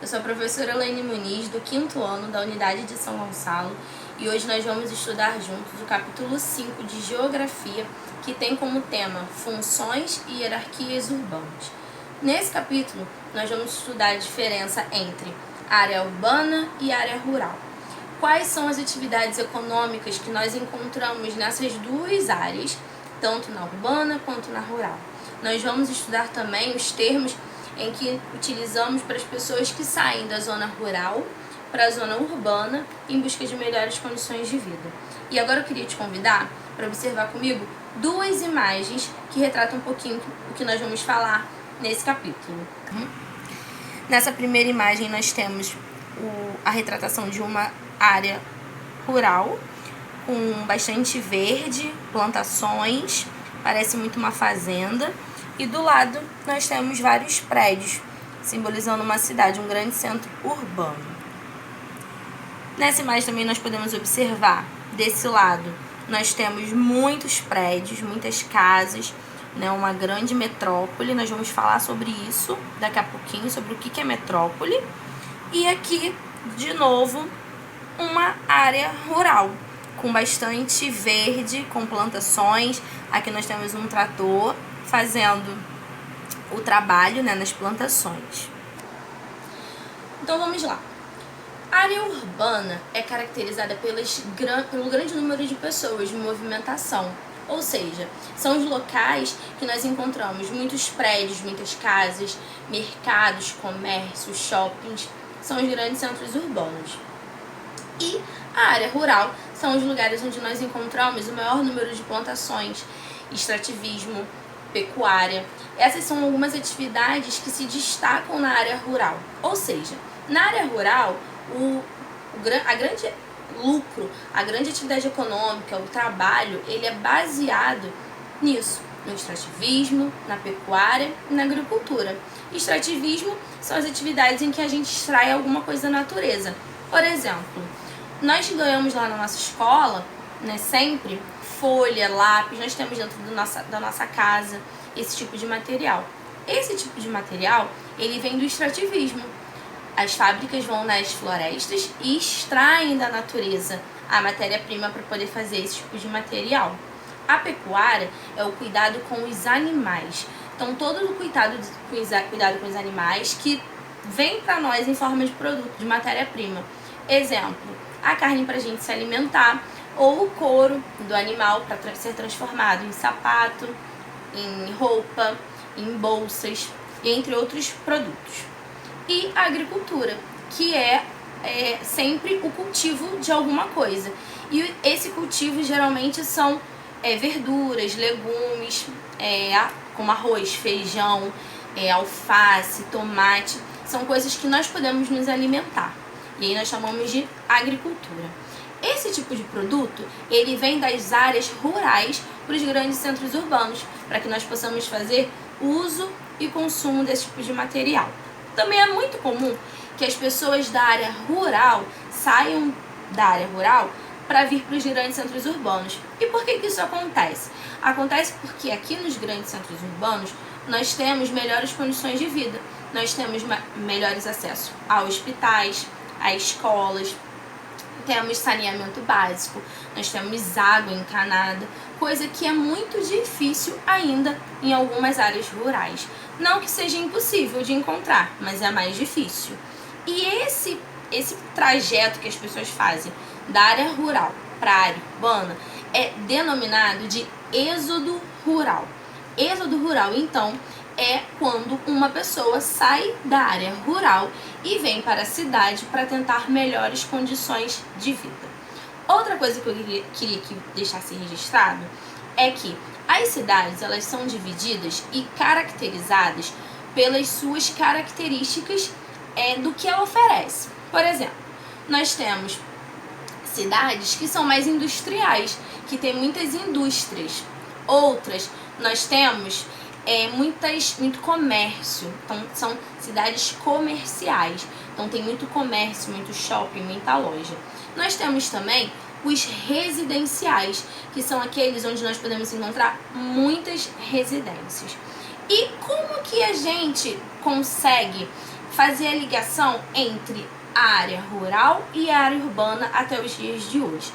sou a professora Elaine Muniz, do 5º ano da Unidade de São Gonçalo, e hoje nós vamos estudar juntos o capítulo 5 de Geografia, que tem como tema Funções e Hierarquias Urbanas. Nesse capítulo, nós vamos estudar a diferença entre área urbana e área rural. Quais são as atividades econômicas que nós encontramos nessas duas áreas, tanto na urbana quanto na rural. Nós vamos estudar também os termos em que utilizamos para as pessoas que saem da zona rural para a zona urbana em busca de melhores condições de vida. E agora eu queria te convidar para observar comigo duas imagens que retratam um pouquinho o que nós vamos falar nesse capítulo. Nessa primeira imagem nós temos a retratação de uma área rural com bastante verde, plantações, parece muito uma fazenda. E do lado nós temos vários prédios, simbolizando uma cidade, um grande centro urbano. Nessa imagem também nós podemos observar, desse lado, nós temos muitos prédios, muitas casas, né, uma grande metrópole. Nós vamos falar sobre isso daqui a pouquinho, sobre o que é metrópole. E aqui, de novo, uma área rural, com bastante verde, com plantações. Aqui nós temos um trator fazendo o trabalho, né, nas plantações. Então vamos lá. A área urbana é caracterizada pelo grande número de pessoas, de movimentação. Ou seja, são os locais que nós encontramos muitos prédios, muitas casas, mercados, comércios, shoppings, são os grandes centros urbanos. E a área rural são os lugares onde nós encontramos o maior número de plantações, extrativismo, pecuária. Essas são algumas atividades que se destacam na área rural. Ou seja, na área rural, a grande atividade econômica, o trabalho, ele é baseado nisso, no extrativismo, na pecuária e na agricultura. Extrativismo são as atividades em que a gente extrai alguma coisa da natureza. Por exemplo, nós ganhamos lá na nossa escola, né, sempre, folha, lápis, nós temos dentro da nossa casa esse tipo de material. Esse tipo de material, ele vem do extrativismo. As fábricas vão nas florestas e extraem da natureza a matéria-prima para poder fazer esse tipo de material. A pecuária é o cuidado com os animais. Então, todo o cuidado com os animais que vem para nós em forma de produto, de matéria-prima. Exemplo, a carne para a gente se alimentar, ou o couro do animal para ser transformado em sapato, em roupa, em bolsas, entre outros produtos. E a agricultura, que é sempre o cultivo de alguma coisa. E esse cultivo geralmente são verduras, legumes, como arroz, feijão, alface, tomate. São coisas que nós podemos nos alimentar. E aí nós chamamos de agricultura. Esse tipo de produto, ele vem das áreas rurais para os grandes centros urbanos, para que nós possamos fazer uso e consumo desse tipo de material. Também é muito comum que as pessoas da área rural saiam da área rural para vir para os grandes centros urbanos. E por que isso acontece? Acontece porque aqui nos grandes centros urbanos nós temos melhores condições de vida, nós temos melhores acessos a hospitais, a escolas, temos saneamento básico, nós temos água encanada, coisa que é muito difícil ainda em algumas áreas rurais. Não que seja impossível de encontrar, mas é mais difícil. E esse trajeto que as pessoas fazem da área rural para a área urbana é denominado de êxodo rural. Êxodo rural, então, é quando uma pessoa sai da área rural e vem para a cidade para tentar melhores condições de vida. Outra coisa que eu queria que deixasse registrado é que as cidades, elas são divididas e caracterizadas pelas suas características do que ela oferece. Por exemplo, nós temos cidades que são mais industriais, que têm muitas indústrias. Outras, nós temos muito comércio, então são cidades comerciais, então tem muito comércio, muito shopping, muita loja. Nós temos também os residenciais, que são aqueles onde nós podemos encontrar muitas residências. E como que a gente consegue fazia a ligação entre a área rural e a área urbana até os dias de hoje,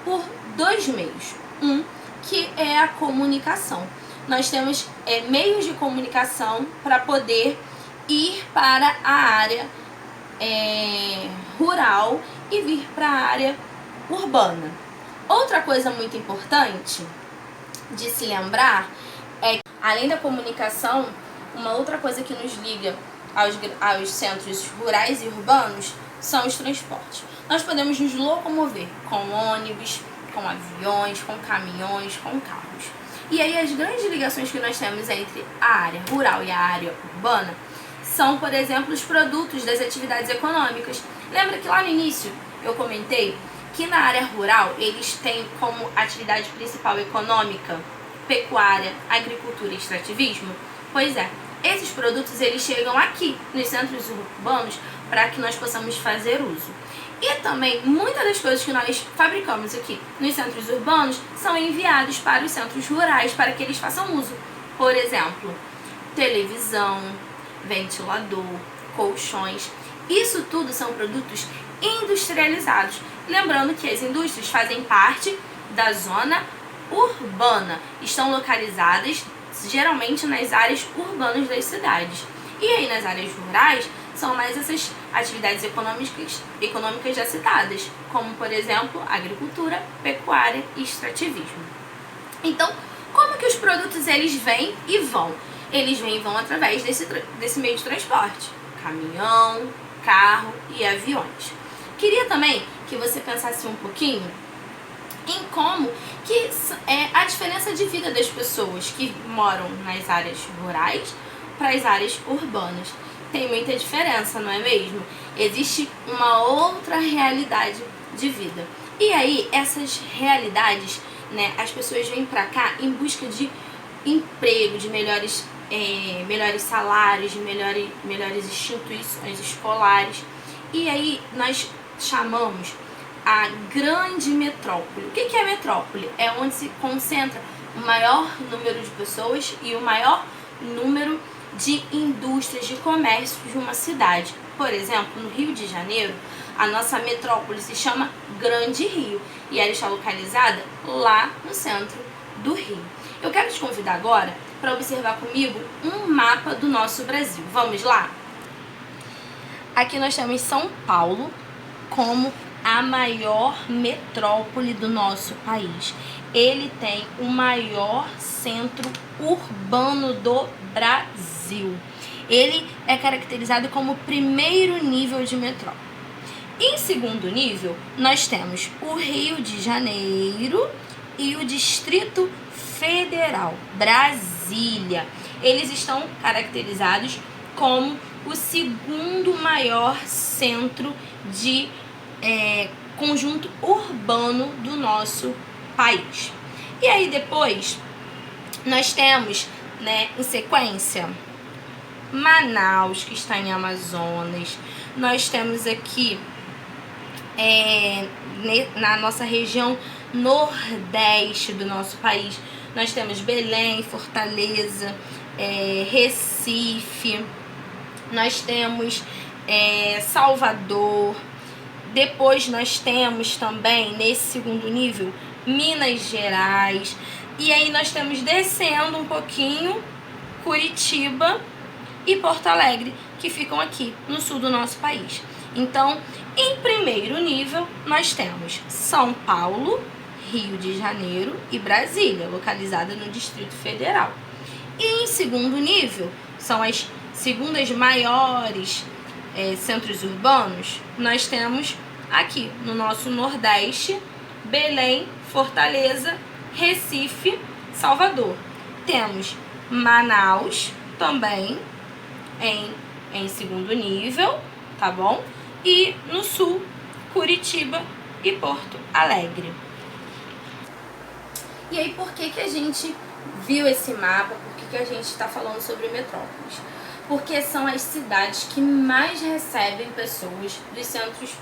por dois meios. Um, que é a comunicação. Nós temos meios de comunicação para poder ir para a área rural e vir para a área urbana. Outra coisa muito importante de se lembrar é que, além da comunicação, uma outra coisa que nos liga aos centros rurais e urbanos são os transportes. Nós podemos nos locomover com ônibus, com aviões, com caminhões, com carros. E aí as grandes ligações que nós temos entre a área rural e a área urbana são, por exemplo, os produtos das atividades econômicas. Lembra que lá no início eu comentei que na área rural eles têm como atividade principal econômica pecuária, agricultura e extrativismo? Pois é, esses produtos eles chegam aqui nos centros urbanos para que nós possamos fazer uso. E também muitas das coisas que nós fabricamos aqui nos centros urbanos são enviados para os centros rurais para que eles façam uso. Por exemplo, televisão, ventilador, colchões. Isso tudo são produtos industrializados. Lembrando que as indústrias fazem parte da zona urbana, estão localizadas geralmente nas áreas urbanas das cidades. E aí nas áreas rurais são mais essas atividades econômicas já citadas, como por exemplo agricultura, pecuária e extrativismo. Então, como que os produtos eles vêm e vão? Eles vêm e vão através desse meio de transporte, caminhão, carro e aviões. Queria também que você pensasse um pouquinho em como que é a diferença de vida das pessoas que moram nas áreas rurais para as áreas urbanas. Tem muita diferença, não é mesmo? Existe uma outra realidade de vida. E aí, essas realidades, né, as pessoas vêm pra cá em busca de emprego, de melhores salários, de melhores instituições escolares. E aí, nós chamamos a grande metrópole. O que é metrópole? É onde se concentra o maior número de pessoas e o maior número de indústrias, de comércio de uma cidade. Por exemplo, no Rio de Janeiro, a nossa metrópole se chama Grande Rio e ela está localizada lá no centro do Rio. Eu quero te convidar agora para observar comigo um mapa do nosso Brasil. Vamos lá? Aqui nós temos São Paulo como a maior metrópole do nosso país. Ele tem o maior centro urbano do Brasil. Ele é caracterizado como o primeiro nível de metrópole. Em segundo nível, nós temos o Rio de Janeiro e o Distrito Federal, Brasília. Eles estão caracterizados como o segundo maior centro de conjunto urbano do nosso país. E aí depois nós temos, em sequência, Manaus, que está em Amazonas. Nós temos aqui na nossa região nordeste do nosso país, nós temos Belém, Fortaleza, Recife, nós temos Salvador. Depois nós temos também, nesse segundo nível, Minas Gerais. E aí nós temos descendo um pouquinho Curitiba e Porto Alegre, que ficam aqui no sul do nosso país. Então, em primeiro nível, nós temos São Paulo, Rio de Janeiro e Brasília, localizada no Distrito Federal. E em segundo nível, são as segundas maiores centros urbanos, nós temos aqui no nosso Nordeste, Belém, Fortaleza, Recife, Salvador. Temos Manaus também em segundo nível, tá bom? E no sul, Curitiba e Porto Alegre. E aí, por que a gente viu esse mapa? Por que a gente está falando sobre metrópoles? Porque são as cidades que mais recebem pessoas dos centros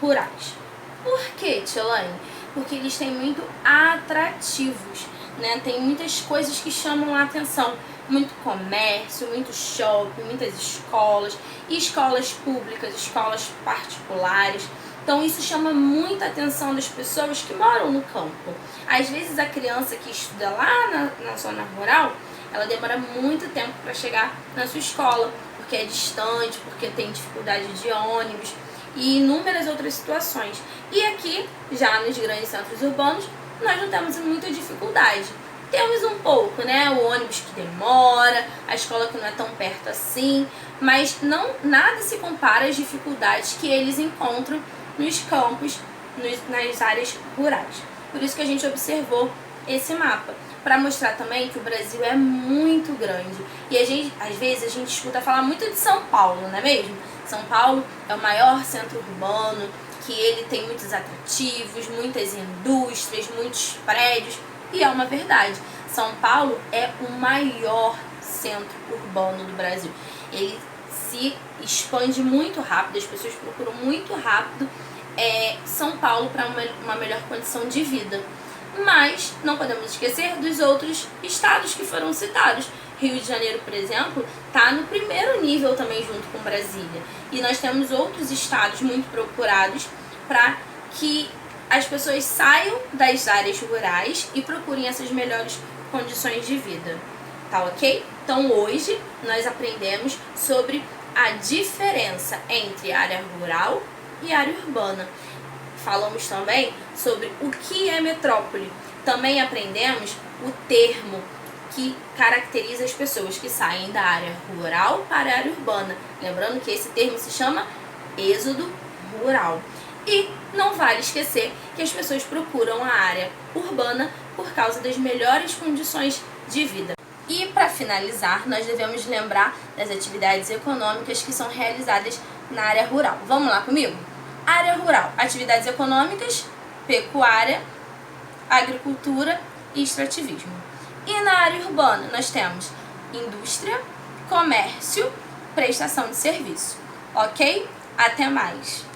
rurais. Por que, Tielaine? Porque eles têm muito atrativos, né? Tem muitas coisas que chamam a atenção. muito comércio, muito shopping, muitas escolas, escolas públicas, escolas particulares. Então isso chama muita atenção das pessoas que moram no campo. Às vezes a criança que estuda lá na zona rural, ela demora muito tempo para chegar na sua escola, porque é distante, porque tem dificuldade de ônibus e inúmeras outras situações. E aqui, já nos grandes centros urbanos, nós não temos muita dificuldade. Temos um pouco, né? O ônibus que demora, a escola que não é tão perto assim, mas nada se compara às dificuldades que eles encontram nos campos, nas áreas rurais. Por isso que a gente observou esse mapa, para mostrar também que o Brasil é muito grande. E às vezes a gente escuta falar muito de São Paulo, não é mesmo? São Paulo é o maior centro urbano, que ele tem muitos atrativos, muitas indústrias, muitos prédios. E é uma verdade. São Paulo é o maior centro urbano do Brasil. Ele se expande muito rápido, as pessoas procuram muito rápido São Paulo para uma melhor condição de vida. Mas não podemos esquecer dos outros estados que foram citados. Rio de Janeiro, por exemplo, está no primeiro nível também junto com Brasília. E nós temos outros estados muito procurados para que as pessoas saiam das áreas rurais e procurem essas melhores condições de vida. Tá ok? Então hoje nós aprendemos sobre a diferença entre área rural e área urbana. Falamos também sobre o que é metrópole. Também aprendemos o termo que caracteriza as pessoas que saem da área rural para a área urbana. Lembrando que esse termo se chama êxodo rural. E não vale esquecer que as pessoas procuram a área urbana por causa das melhores condições de vida. E para finalizar, nós devemos lembrar das atividades econômicas que são realizadas na área rural. Vamos lá comigo? Área rural, atividades econômicas, pecuária, agricultura e extrativismo. E na área urbana nós temos indústria, comércio, prestação de serviço. Ok? Até mais!